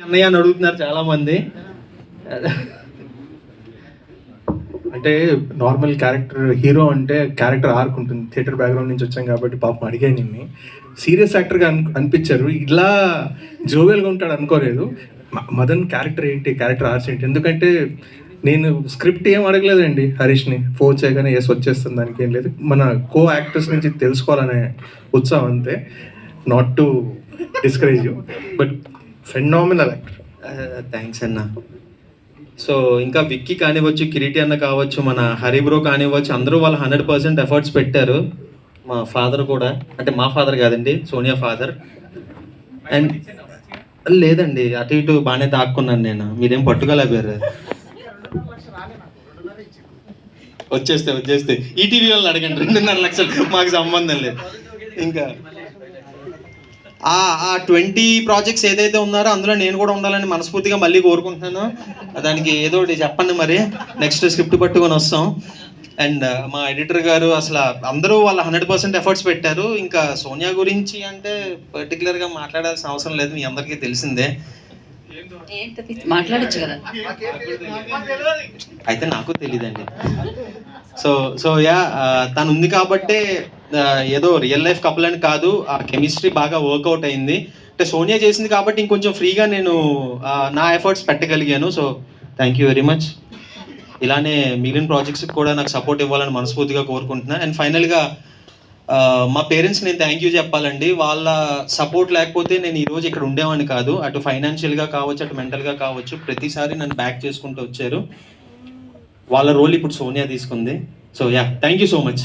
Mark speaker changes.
Speaker 1: అన్నయ్య అని అడుగుతున్నారు చాలామంది. అంటే నార్మల్ క్యారెక్టర్ హీరో అంటే క్యారెక్టర్ ఆర్క్ ఉంటుంది. థియేటర్ బ్యాక్గ్రౌండ్ నుంచి వచ్చాం కాబట్టి పాపం అడిగాను నిన్ని. సీరియస్ యాక్టర్గా అనిపించారు. ఇలా జోవెల్గా ఉంటాడు అనుకోలేదు. మదన్ క్యారెక్టర్ ఏంటి, క్యారెక్టర్ ఆర్ట్స్ ఏంటి? ఎందుకంటే నేను స్క్రిప్ట్ ఏం అడగలేదండి హరీష్ని. ఫోన్ చేయగానే ఎస్ వచ్చేస్తుంది, దానికి ఏం లేదు. మన కో యాక్టర్స్ నుంచి తెలుసుకోవాలనే ఉత్సాహం అంతే. Not to discourage you, but phenomenal actor.
Speaker 2: Thanks అన్న. సో ఇంకా విక్కీ కానివ్వచ్చు, కిరీటి అన్న కావచ్చు, మన హరిబ్రో కానివ్వచ్చు, అందరూ వాళ్ళు 100% ఎఫర్ట్స్ పెట్టారు. మా ఫాదర్ కూడా, అంటే మా ఫాదర్ కాదండి, సోనియా ఫాదర్. అండ్ లేదండి, అటు ఇటు బాగానే దాక్కున్నాను నేను, మీరేం పట్టుకోలేపారు. వచ్చేస్తే ఈటీవీ వాళ్ళని అడగండి, 2.5 లక్షలు, మాకు సంబంధం లేదు. ఇంకా ఆ 20 ప్రాజెక్ట్స్ ఏదైతే ఉన్నారో అందులో నేను కూడా ఉండాలని మనస్ఫూర్తిగా మళ్ళీ కోరుకుంటున్నాను. దానికి ఏదో ఒకటి చెప్పండి, మరి నెక్స్ట్ స్క్రిప్ట్ పట్టుకొని వస్తాం. అండ్ మా ఎడిటర్ గారు అసలు అందరూ వాళ్ళ 100% ఎఫర్ట్స్ పెట్టారు. ఇంకా సోనియా గురించి అంటే పర్టికులర్గా మాట్లాడాల్సిన అవసరం లేదు, మీ అందరికీ తెలిసిందే.
Speaker 3: మాట్లాడచ్చు కదా,
Speaker 2: అయితే నాకు తెలియదండి. సో యా, తను ఉంది కాబట్టే ఏదో రియల్ లైఫ్ కపుల్ అని కాదు, ఆ కెమిస్ట్రీ బాగా వర్కౌట్ అయింది. అంటే సోనియా చేసింది కాబట్టి ఇంకొంచెం ఫ్రీగా నేను నా ఎఫర్ట్స్ పెట్టగలిగాను. So thank you very much. ఇలానే మిగిలిన ప్రాజెక్ట్స్కి కూడా నాకు సపోర్ట్ ఇవ్వాలని మనస్ఫూర్తిగా కోరుకుంటున్నాను. అండ్ ఫైనల్గా మా పేరెంట్స్ నేను థ్యాంక్ యూ చెప్పాలండి. వాళ్ళ సపోర్ట్ లేకపోతే నేను ఈరోజు ఇక్కడ ఉండేవాడిని కాదు. అటు ఫైనాన్షియల్గా కావచ్చు, అటు మెంటల్గా కావచ్చు, ప్రతిసారి నన్ను బ్యాక్ చేసుకుంటూ వచ్చారు. వాళ్ళ రోల్ ఇప్పుడు సోనియా తీసుకుంది. So yeah, thank you so much.